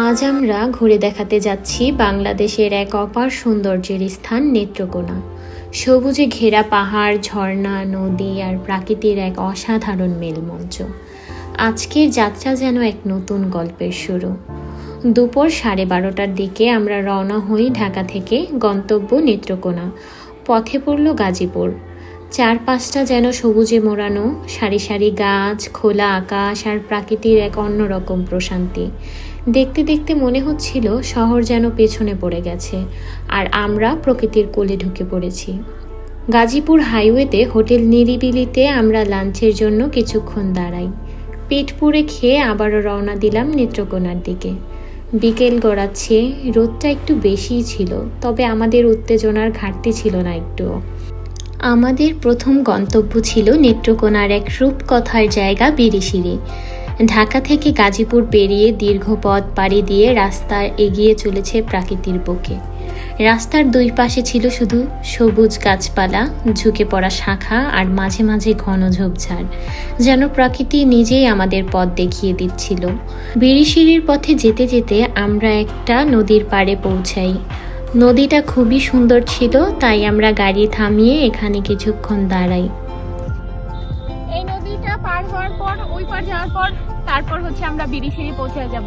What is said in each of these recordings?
আজ আমরা ঘুরে দেখাতে যাচ্ছি বাংলাদেশের এক অপার সৌন্দর্যের স্থান নেত্রকোনা। সবুজে ঘেরা পাহাড়, ঝর্ণা, নদী আর প্রাকৃতির এক অসাধারণ মেলমঞ্চ। আজকের যাত্রা যেন এক নতুন গল্পের শুরু। দুপুর 12:30টার দিকে আমরা রওনা হই ঢাকা থেকে, গন্তব্য নেত্রকোনা। পথে পড়ল গাজীপুর। চারপাশটা যেন সবুজে মোড়ানো, সারি সারি গাছ, খোলা আকাশ আর প্রাকৃতির এক অন্যরকম প্রশান্তি। দেখতে দেখতে মনে হচ্ছিল শহর যেন পেছনে পড়ে গেছে আর আমরা প্রকৃতির কোলে ঢুকে পড়েছি। গাজীপুর হাইওয়েতে হোটেল নিরিবিলিতে আমরা লাঞ্চের জন্য কিছুক্ষণ দাঁড়াই। পেট পুড়ে খেয়ে আবারও রওনা দিলাম নেত্রকোনার দিকে। বিকেল গড়াচ্ছে, রোদটা একটু বেশিই ছিল, তবে আমাদের উত্তেজনার ঘাটতি ছিল না একটুও। আমাদের প্রথম গন্তব্য ছিল নেত্রকোনার এক রূপকথার জায়গা বিরিশিরি। ঢাকা থেকে গাজীপুর পেরিয়ে দীর্ঘ পথ পাড়ি দিয়ে রাস্তা এগিয়ে চলেছে প্রাকৃতির বুকে। রাস্তার দুই পাশে ছিল শুধু সবুজ গাছপালা, ঝুঁকে পড়া শাখা আর মাঝে মাঝে ঘন ঝোপঝাড়, যেন প্রকৃতি নিজেই আমাদের পথ দেখিয়ে দিচ্ছিল। বিরিশিরির পথে যেতে যেতে আমরা একটা নদীর পাড়ে পৌঁছাই। নদীটা খুবই সুন্দর ছিল, তাই আমরা গাড়ি থামিয়ে এখানে কিছুক্ষণ দাঁড়াই। এই নদীটা পার হওয়ার পর, ওই পার যাওয়ার পর তারপর হচ্ছে আমরা বিরিশিরি পৌঁছে যাব।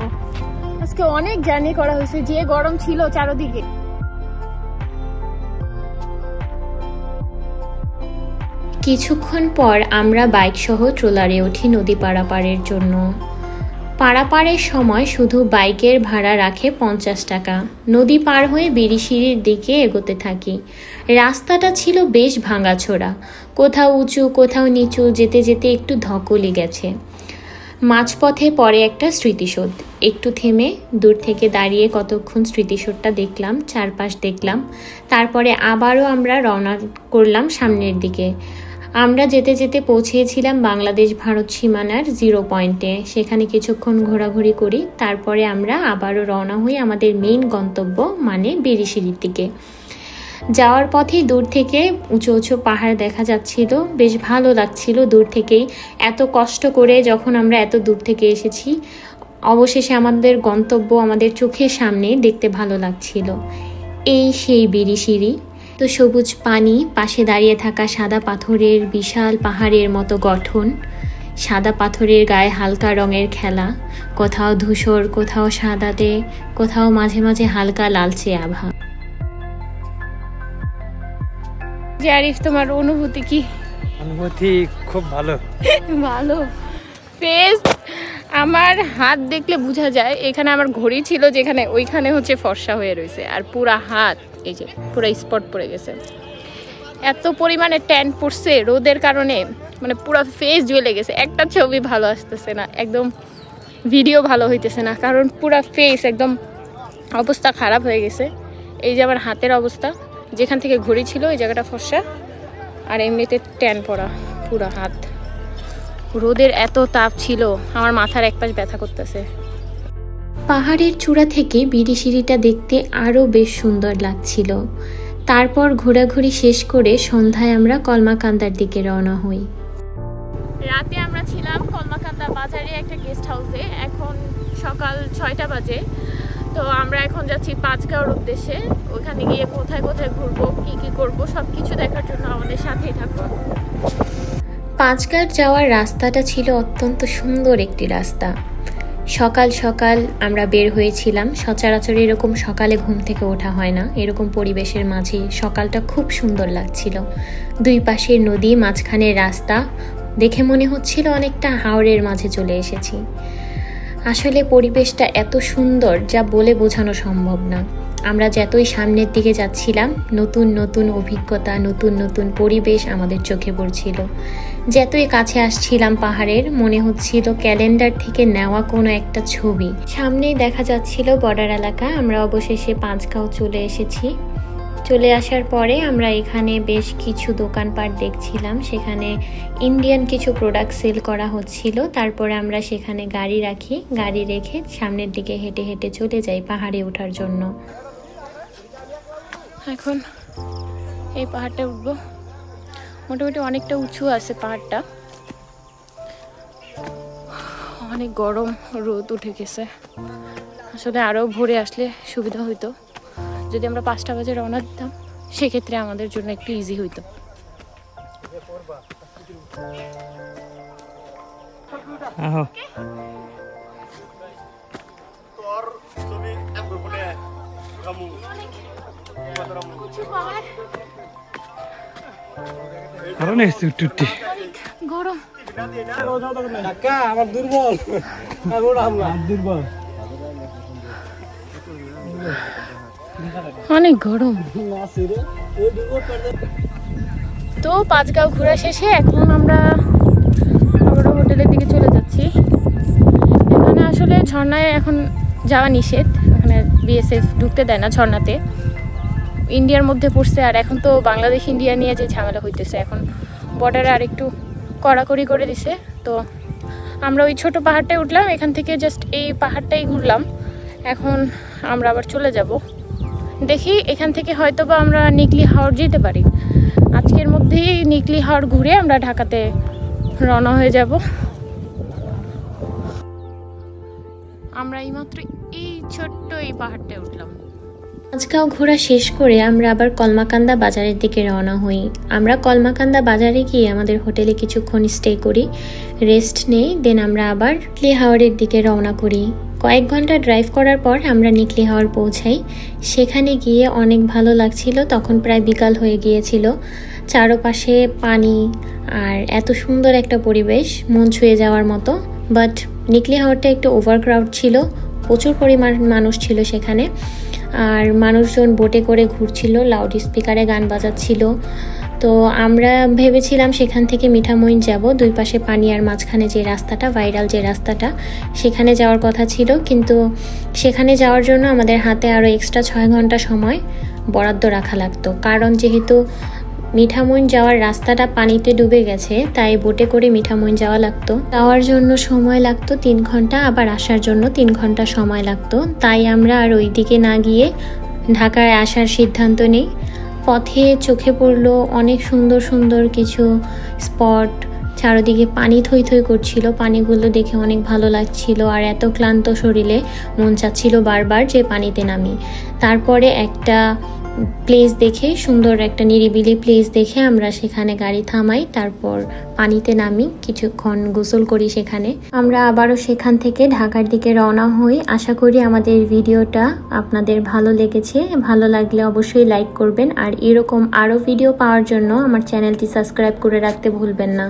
আজকে অনেক জার্নি করা হয়েছে, যে গরম ছিল চারদিকে। কিছুক্ষণ পর আমরা বাইক সহ ট্রলারে উঠি নদী পারাপারের জন্য। পারাপারের সময় শুধু বাইকের ভাড়া রাখে 50 টাকা। নদী পার হয়ে বিরিশিরির দিকে এগোতে থাকি। রাস্তাটা ছিল বেশ ভাঙাচোরা, কোথাও উঁচু কোথাও নিচু, যেতে যেতে একটু ধকলে গেছে। মাঝপথে পরে একটা স্মৃতিসৌধ। একটু থেমে দূর থেকে দাঁড়িয়ে কতক্ষণ স্মৃতিসৌধটা দেখলাম, চারপাশ দেখলাম। তারপরে আবারও আমরা রওনা করলাম সামনের দিকে। আমরা যেতে যেতে পৌঁছেছিলাম বাংলাদেশ ভারত সীমানার 0 পয়েন্টে। সেখানে কিছুক্ষণ ঘোরাঘুরি করি, তারপরে আমরা আবারও রওনা হই আমাদের মেইন গন্তব্য মানে বিরিশিরির দিকে। যাওয়ার পথেই দূর থেকে উঁচু উঁচু পাহাড় দেখা যাচ্ছিল, বেশ ভালো লাগছিল দূর থেকেই। এত কষ্ট করে যখন আমরা এত দূর থেকে এসেছি, অবশেষে আমাদের গন্তব্য আমাদের চোখের সামনে দেখতে ভালো লাগছিল। এই সেই বিরিশিরি। তো সবুজ পানি, পাশে দাঁড়িয়ে থাকা সাদা পাথরের বিশাল পাহাড়ের মতো গঠন, সাদা পাথরের গায়ে হালকা রঙের খেলা, কোথাও ধূসর, কোথাও সাদাতে, কোথাও মাঝে মাঝে হালকা লালচে আভা। আরিফ, তোমার অনুভূতি কি? অনুভূতি খুব ভালো। ভালো ফেস। আমার হাত দেখলে বোঝা যায় এখানে আমার ঘড়ি ছিল, যেখানে ওইখানে হচ্ছে ফর্সা হয়ে রয়েছে, আর পুরা হাত এই যে পুরো স্পট পড়ে গেছে। এত পরিমাণে ট্যান পড়ছে রোদের কারণে, মানে পুরো ফেস জ্বলে গেছে। একটা ছবি ভালো আসতেছে না, একদম ভিডিও ভালো হইতেছে না, কারণ পুরো ফেস একদম অবস্থা খারাপ হয়ে গেছে। এই যে আমার হাতের অবস্থা, যেখান থেকে ঘড়ি ছিল ওই জায়গাটা ফর্সা, আর এমনিতে ট্যান পড়া পুরো হাত। রোদের এত তাপ ছিল, আমার মাথার এক পাশ ব্যথা করতেছে। পাহাড়ের চূড়া থেকে বিরিশিরিটা দেখতে আরও বেশ সুন্দর লাগছিল। তারপর ঘোরাঘুরি শেষ করে সন্ধ্যায় আমরা কলমাকান্দার দিকে রওনা হই। রাতে আমরা ছিলাম কলমাকান্দা বাজারে একটা গেস্ট হাউসে। এখন সকাল 6টা বাজে। তো আমরা এখন যাচ্ছি পাঁচগাঁওর উদ্দেশ্যে। ওখানে গিয়ে কোথায় কোথায় ঘুরবো, কি কি করবো, সব কিছু দেখার জন্য আমাদের সাথেই থাকবো। পাঁচঘাট যাওয়ার রাস্তাটা ছিল অত্যন্ত সুন্দর একটি রাস্তা। সকাল সকাল আমরা বের হয়েছিলাম। সচরাচর এরকম সকালে ঘুম থেকে ওঠা হয় না, এরকম পরিবেশের মাঝে সকালটা খুব সুন্দর লাগছিল। দুই পাশের নদী, মাঝখানের রাস্তা, দেখে মনে হচ্ছিল অনেকটা হাওরের মাঝে চলে এসেছি। আসলে পরিবেশটা এত সুন্দর যা বলে বোঝানো সম্ভব না। আমরা যতই সামনের দিকে যাচ্ছিলাম, নতুন নতুন অভিজ্ঞতা, নতুন নতুন পরিবেশ আমাদের চোখে পড়ছিল। যতই কাছে আসছিলাম পাহাড়ের, মনে হচ্ছিল ক্যালেন্ডার থেকে নেওয়া কোনো একটা ছবি। সামনেই দেখা যাচ্ছিল বর্ডার এলাকা। আমরা অবশেষে পাঁচগাঁও চলে এসেছি। চলে আসার পরে আমরা এখানে বেশ কিছু দোকানপাট দেখছিলাম, সেখানে ইন্ডিয়ান কিছু প্রোডাক্ট সেল করা হচ্ছিল। তারপরে আমরা সেখানে গাড়ি রাখি, গাড়ি রেখে সামনের দিকে হেঁটে হেঁটে চলে যাই পাহাড়ে ওঠার জন্য। এখন এই পাহাড়টা উঠবো। মোটামুটি অনেকটা উঁচু আছে পাহাড়টা, অনেক গরম, রোদ উঠে গেছে। আসলে আরও ভোরে আসলে সুবিধা হইতো, যদি আমরা 5টা বাজে রওনা দিতাম সেক্ষেত্রে আমাদের জন্য একটু ইজি হইতো। গরম আমার দুর্বল অনেক গরম। তো পাঁচগাঁও ঘোরা শেষে এখন আমরা আবার হোটেলের দিকে চলে যাচ্ছি। এখানে আসলে ঝর্ণায় এখন যাওয়া নিষেধ, এখানে বিএসএফ ঢুকতে দেয় না ঝর্ণাতে। ইন্ডিয়ার মধ্যে পড়ছে, আর এখন তো বাংলাদেশ ইন্ডিয়া নিয়ে যে ঝামেলা হইতেছে, এখন বর্ডারে আর একটু কড়াকড়ি করে দিছে। তো আমরা ওই ছোট পাহাড়টায় উঠলাম, এখান থেকে জাস্ট এই পাহাড়টাই ঘুরলাম। এখন আমরা আবার চলে যাব। দেখি এখান থেকে হয়তো বা আমরা নিকলি হাওড় যেতে পারি। আজকের মধ্যেই নিকলি হাওড় ঘুরে আমরা ঢাকাতে রওনা হয়ে যাব। আমরা এইমাত্র এই ছোট্ট এই পাহাড়টায় উঠলাম। পাঁচগাঁও ঘোরা শেষ করে আমরা আবার কলমাকান্দা বাজারের দিকে রওনা হই। আমরা কলমাকান্দা বাজারে গিয়ে আমাদের হোটেলে কিছুক্ষণ স্টে করি, রেস্ট নেই, দেন আমরা আবার নিকলি হাওড়ের দিকে রওনা করি। কয়েক ঘন্টা ড্রাইভ করার পর আমরা নিকলি হাওড় পৌঁছাই। সেখানে গিয়ে অনেক ভালো লাগছিল, তখন প্রায় বিকাল হয়ে গিয়েছিল। চারপাশে পানি আর এত সুন্দর একটা পরিবেশ, মন ছুঁয়ে যাওয়ার মতো। বাট নিকলি হাওড়টা একটু ওভারক্রাউড ছিল, প্রচুর পরিমাণ মানুষ ছিল সেখানে। আর মানুষজন বোটে করে ঘুরছিল, লাউড স্পিকারে গান বাজাচ্ছিল। তো আমরা ভেবেছিলাম সেখান থেকে মিঠামইন যাব, দুই পাশে পানি আর মাঝখানে যে রাস্তাটা, ভাইরাল যে রাস্তাটা, সেখানে যাওয়ার কথা ছিল। কিন্তু সেখানে যাওয়ার জন্য আমাদের হাতে আরও এক্সট্রা 6 ঘন্টা সময় বরাদ্দ রাখা লাগতো, কারণ যেহেতু মিঠামইন যাওয়ার রাস্তাটা পানিতে ডুবে গেছে, তাই বোটে করে মিঠামইন যাওয়া লাগতো। যাওয়ার জন্য সময় লাগতো 3 ঘন্টা, আবার আসার জন্য 3 ঘন্টা সময় লাগতো। তাই আমরা আর ওই দিকে না গিয়ে ঢাকায় আসার সিদ্ধান্ত নিই। পথে চোখে পড়লো অনেক সুন্দর সুন্দর কিছু স্পট, চারদিকে পানি থই থই করছিল, পানিগুলো দেখে অনেক ভালো লাগছিল। আর এত ক্লান্ত শরীরে মন চাচ্ছিল বারবার যে পানিতে নামি। তারপরে একটা প্লেস দেখে, সুন্দর একটা নিরিবিলি প্লেস দেখে আমরা সেখানে গাড়ি থামাই, তারপর পানিতে নামি, কিছুক্ষণ গোসল করি সেখানে। আমরা আবারও সেখান থেকে ঢাকার দিকে রওনা হই। আশা করি আমাদের ভিডিওটা আপনাদের ভালো লেগেছে। ভালো লাগলে অবশ্যই লাইক করবেন, আর এরকম আরও ভিডিও পাওয়ার জন্য আমার চ্যানেলটি সাবস্ক্রাইব করে রাখতে ভুলবেন না।